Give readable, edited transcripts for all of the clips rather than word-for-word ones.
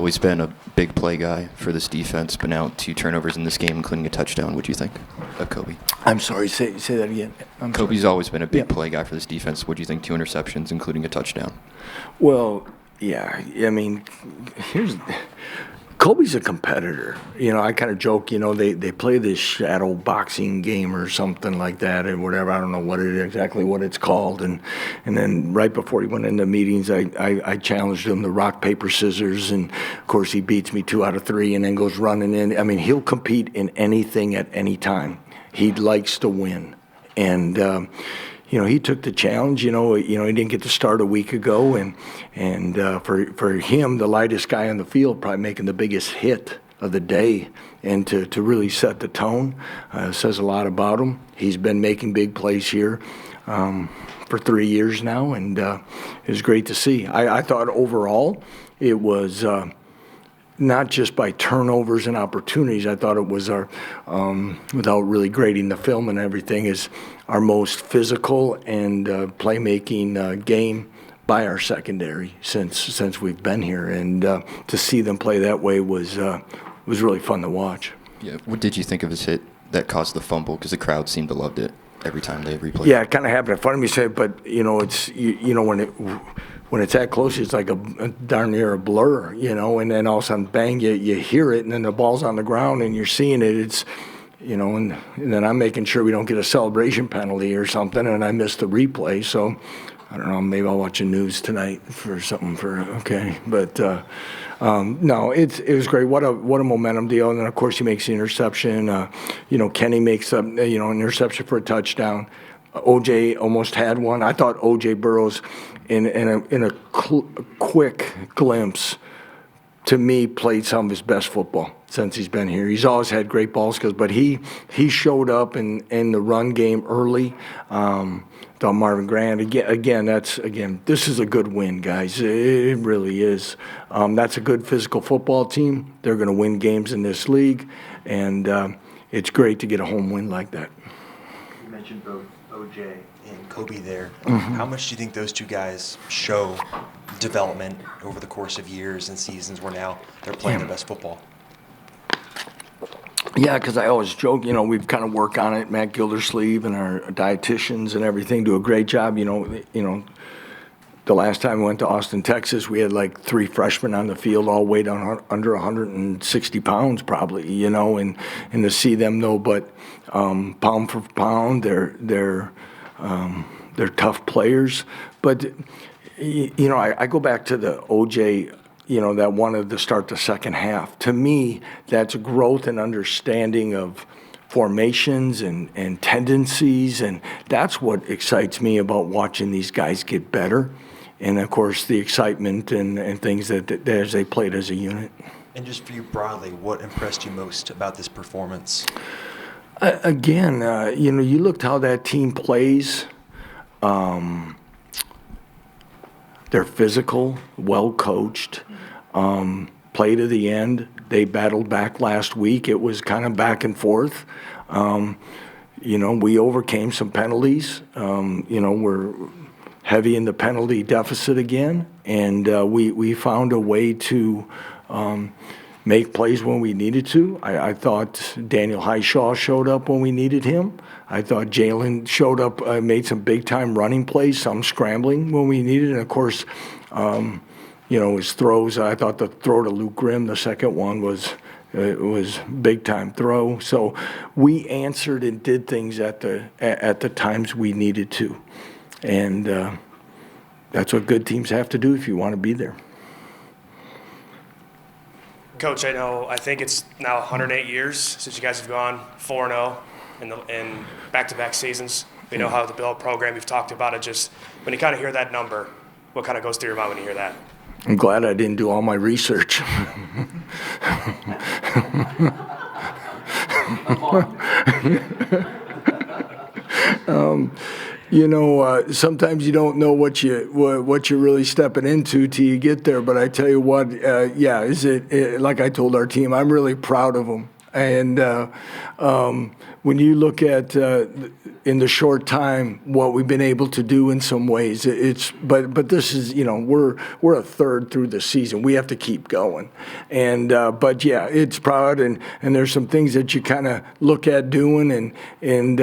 always been a big play guy for this defense, but now 2 turnovers in this game, including a touchdown. What do you think of Kobe? I'm sorry, say that again. Kobe's always been a big play guy for this defense. What do you think? 2 interceptions, including a touchdown. Well, yeah, I mean, Kobe's a competitor. I kind of joke, they play this shadow boxing game or something like that or whatever. I don't know exactly what it's called. And then right before he went into meetings, I challenged him to rock, paper, scissors. And, of course, he beats me 2 out of 3 and then goes running in. I mean, he'll compete in anything at any time. He likes to win. And, he took the challenge. He didn't get to start a week ago, and for him, the lightest guy on the field, probably making the biggest hit of the day, and to really set the tone, says a lot about him. He's been making big plays here for 3 years now, and it was great to see. I thought overall it was not just by turnovers and opportunities. I thought it was our, without really grading the film and everything, is our most physical and playmaking game by our secondary since we've been here. And to see them play that way was really fun to watch. Yeah. What did you think of his hit that caused the fumble? Because the crowd seemed to loved it every time they replayed. Yeah, it kind of happened in front of me, but it's when it's that close, it's like a darn near a blur, and then all of a sudden, bang, you hear it, and then the ball's on the ground, and you're seeing it. It's, and then I'm making sure we don't get a celebration penalty or something, and I missed the replay. So, I don't know, maybe I'll watch the news tonight for something okay. But, no, it was great. What a momentum deal. And then, of course, he makes the interception. Kenny makes an interception for a touchdown. O.J. almost had one. I thought O.J. Burrows, in a quick glimpse, to me, played some of his best football since he's been here. He's always had great ball skills, but he showed up in the run game early. Thought Marvin Grant, this is a good win, guys. It really is. That's a good physical football team. They're going to win games in this league, and it's great to get a home win like that. You mentioned both O.J. and Kobe there. Mm-hmm. How much do you think those two guys show development over the course of years and seasons where now they're playing their best football? Yeah, because I always joke, we've kind of worked on it. Matt Gildersleeve and our dietitians and everything do a great job. The last time we went to Austin, Texas, we had like 3 freshmen on the field, all weighed under 160 pounds probably, and to see them though, but pound for pound, they're tough players. But I go back to the OJ, that wanted to start the second half. To me, that's growth and understanding of formations and tendencies, and that's what excites me about watching these guys get better. And, of course, the excitement and things that as they played as a unit. And just for you broadly, what impressed you most about this performance? Again, you looked how that team plays. They're physical, well coached, play to the end. They battled back last week. It was kind of back and forth. We overcame some penalties. We're heavy in the penalty deficit again, and we found a way to make plays when we needed to. I thought Daniel Highshaw showed up when we needed him. I thought Jalen showed up, made some big-time running plays, some scrambling when we needed. And, of course, his throws, I thought the throw to Luke Grimm, the second one, was big-time throw. So we answered and did things at the times we needed to. And that's what good teams have to do if you want to be there. Coach, I think it's now 108 years since you guys have gone 4-0 in back-to-back seasons. We know how to build a program. You've talked about it. Just when you kind of hear that number, what kind of goes through your mind when you hear that? I'm glad I didn't do all my research. Sometimes you don't know what you're really stepping into till you get there. But I tell you what, like I told our team, I'm really proud of them. And when you look at in the short time what we've been able to do in some ways, but this is, we're a third through the season. We have to keep going. And but yeah, it's proud, and there's some things that you kind of look at doing, and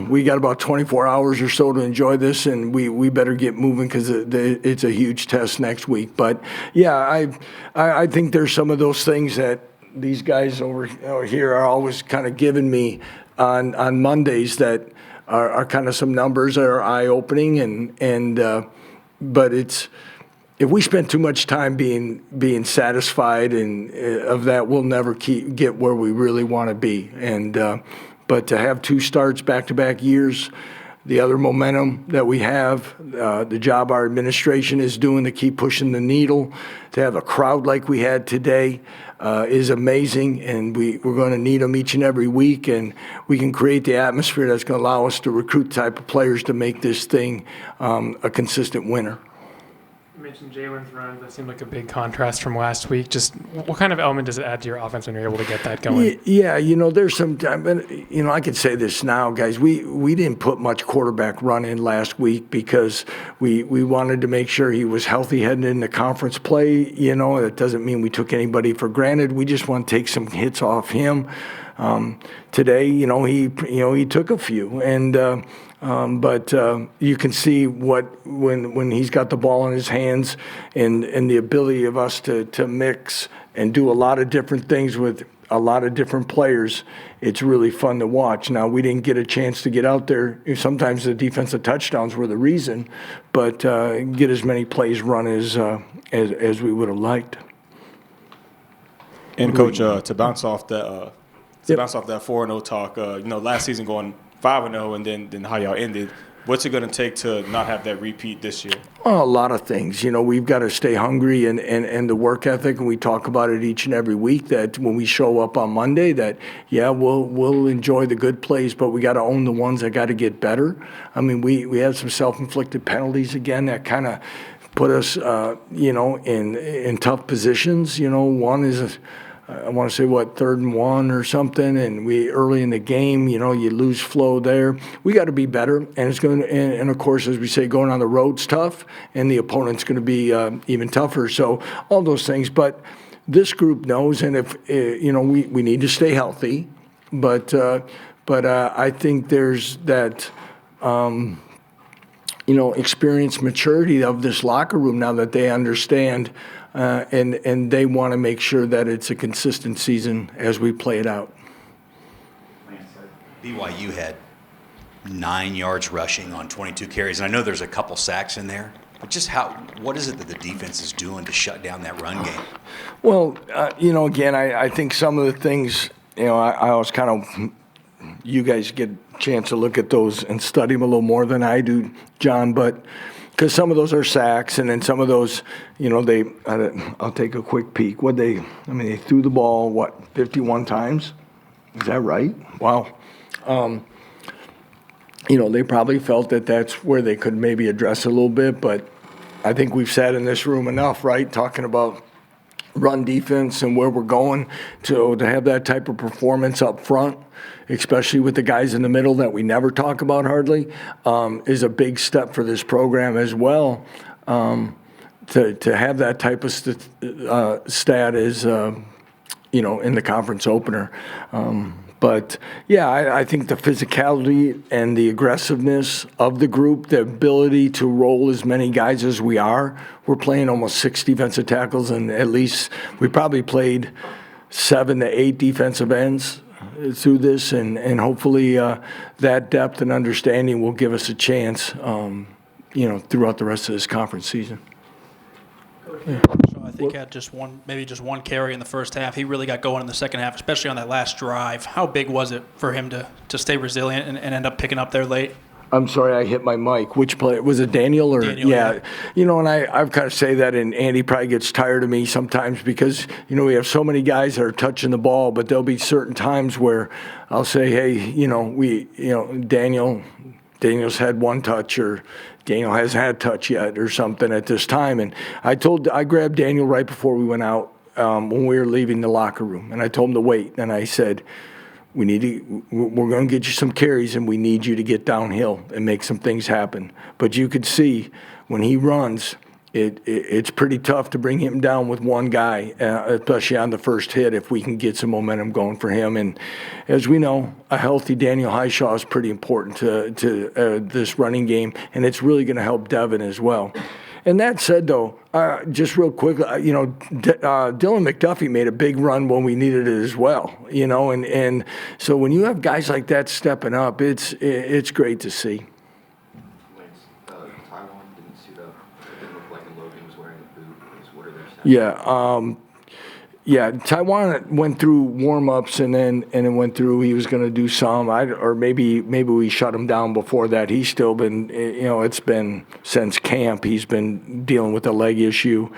we got about 24 hours or so to enjoy this, and we better get moving because it's a huge test next week. But yeah, I think there's some of those things that these guys over here are always kind of giving me on Mondays that are kind of some numbers that are eye-opening, but it's, if we spend too much time being satisfied and of that, we'll never get where we really want to be. But to have 2 starts back-to-back years, the other momentum that we have, the job our administration is doing to keep pushing the needle, to have a crowd like we had today is amazing, and we're going to need them each and every week, and we can create the atmosphere that's going to allow us to recruit the type of players to make this thing a consistent winner. You mentioned Jalen's runs. That seemed like a big contrast from last week. Just what kind of element does it add to your offense when you're able to get that going? Yeah, there's some time, I could say this now, guys. We didn't put much quarterback run in last week because we wanted to make sure he was healthy heading into conference play. That doesn't mean we took anybody for granted. We just want to take some hits off him. Today, he took a few, and but you can see when he's got the ball in his hands and the ability of us to mix and do a lot of different things with a lot of different players, it's really fun to watch. Now, we didn't get a chance to get out there. Sometimes the defensive touchdowns were the reason, but get as many plays run as we would have liked. And Coach, to bounce off that 4-0 talk, last season going 5-0, and then how y'all ended. What's it going to take to not have that repeat this year? Oh, a lot of things. We've got to stay hungry and the work ethic, and we talk about it each and every week, that when we show up on Monday that, we'll enjoy the good plays, but we got to own the ones that got to get better. I mean, we have some self-inflicted penalties again that kind of put us, in tough positions. One is I want to say 3rd and 1 or something, and we early in the game, you lose flow there. We got to be better, and it's going to, and of course, as we say, going on the road's tough, and the opponent's going to be even tougher. So all those things, but this group knows, and if we need to stay healthy, but I think there's that. Experience, maturity of this locker room now that they understand, and they want to make sure that it's a consistent season as we play it out. BYU had 9 yards rushing on 22 carries, and I know there's a couple sacks in there, but just what is it that the defense is doing to shut down that run game? Well, again, I think some of the things, I was kind of, you guys get a chance to look at those and study them a little more than I do, John, but because some of those are sacks, and then some of those, I'll take a quick peek. They threw the ball, 51 times? Is that right? Wow. They probably felt that that's where they could maybe address a little bit, but I think we've sat in this room enough, right, talking about run defense and where we're going to have that type of performance up front, especially with the guys in the middle that we never talk about hardly, is a big step for this program as well. To have that type of stat is, in the conference opener. But, I think the physicality and the aggressiveness of the group, the ability to roll as many guys as we are. We're playing almost 6 defensive tackles, and at least we probably played 7 to 8 defensive ends through this, and hopefully that depth and understanding will give us a chance, throughout the rest of this conference season. I think had just one carry in the first half. He really got going in the second half, especially on that last drive. How big was it for him to stay resilient and end up picking up there late? I'm sorry, I hit my mic. Which player? Was it Daniel or? Daniel, yeah. And I've kind of say that, and Andy probably gets tired of me sometimes because, we have so many guys that are touching the ball, but there'll be certain times where I'll say, hey, Daniel's had 1 touch, or Daniel hasn't had a touch yet or something at this time. And I grabbed Daniel right before we went out when we were leaving the locker room, and I told him to wait, and I said, we're going to get you some carries, and we need you to get downhill and make some things happen. But you could see when he runs, it's pretty tough to bring him down with one guy, especially on the first hit, if we can get some momentum going for him. And as we know, a healthy Daniel Highshaw is pretty important to this running game, and it's really going to help Devin as well. And that said, though, just real quick, Dylan McDuffie made a big run when we needed it as well, and so when you have guys like that stepping up, it's great to see. Lance, Taiwan didn't suit up. It didn't look like Logan was wearing a boot. What are their stats? Yeah, Taiwan went through warm-ups and then went through. He was going to do some, or maybe we shut him down before that. He's still been, it's been since camp. He's been dealing with a leg issue,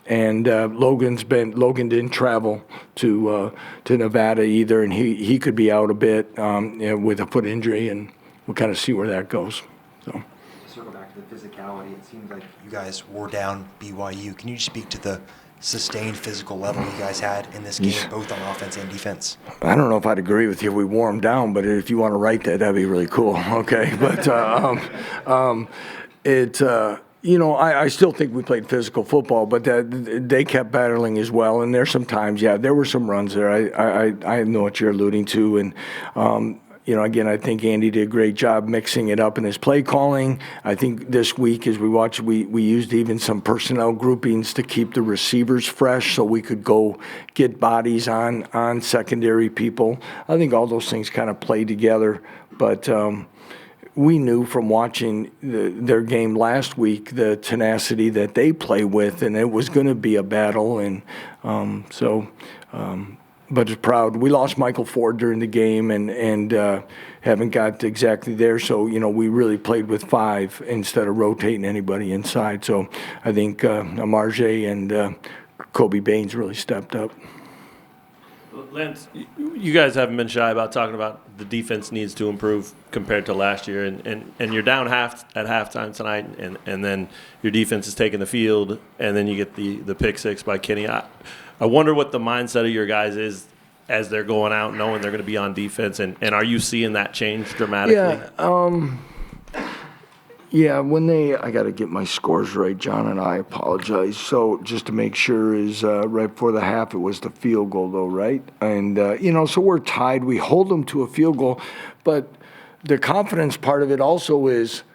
and Logan didn't travel to Nevada either, and he could be out a bit with a foot injury, and we'll kind of see where that goes. So. Circle back to the physicality. It seems like you guys wore down BYU. Can you speak to the sustained physical level you guys had in this game, both on offense and defense? I don't know if I'd agree with you if we wore them down, but if you want to write that, that'd be really cool. Okay, but I still think we played physical football, but they kept battling as well. And there's some times, there were some runs there. I know what you're alluding to, and again, I think Andy did a great job mixing it up in his play calling. I think this week, as we watched, we used even some personnel groupings to keep the receivers fresh so we could go get bodies on secondary people. I think all those things kind of played together. But we knew from watching their game last week the tenacity that they play with, and it was going to be a battle. And but it's proud. We lost Michael Ford during the game and haven't got exactly there. So, we really played with 5 instead of rotating anybody inside. So I think Amarje and Kobe Baines really stepped up. Lance, you guys haven't been shy about talking about the defense needs to improve compared to last year. And you're down at halftime tonight, and then your defense is taking the field, and then you get the pick six by Kenny. I wonder what the mindset of your guys is as they're going out knowing they're going to be on defense, and are you seeing that change dramatically? I got to get my scores right, John, and I apologize. So just to make sure is right before the half, it was the field goal, though, right? And, so we're tied. We hold them to a field goal, but the confidence part of it also is –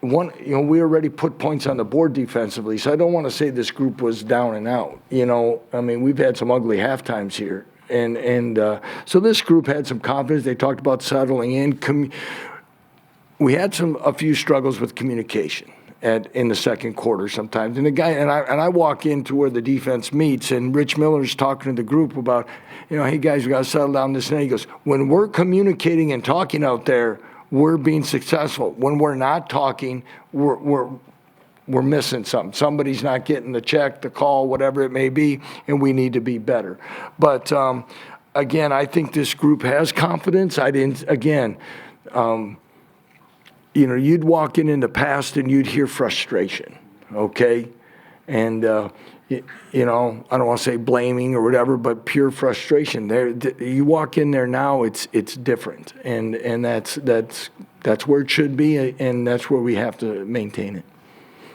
we already put points on the board defensively, so I don't want to say this group was down and out. We've had some ugly halftimes here, and so this group had some confidence. They talked about settling in. We had a few struggles with communication in the second quarter sometimes, and I walk into where the defense meets, and Rich Miller's talking to the group about, hey guys, we got to settle down this. And he goes, when we're communicating and talking out there, we're being successful. When we're not talking, we're missing something. Somebody's not getting the check, the call, whatever it may be, and we need to be better. But again, I think this group has confidence. You'd walk in the past and you'd hear frustration, okay? And I don't want to say blaming or whatever, but pure frustration. You walk in there now, it's different, and that's where it should be, and that's where we have to maintain it.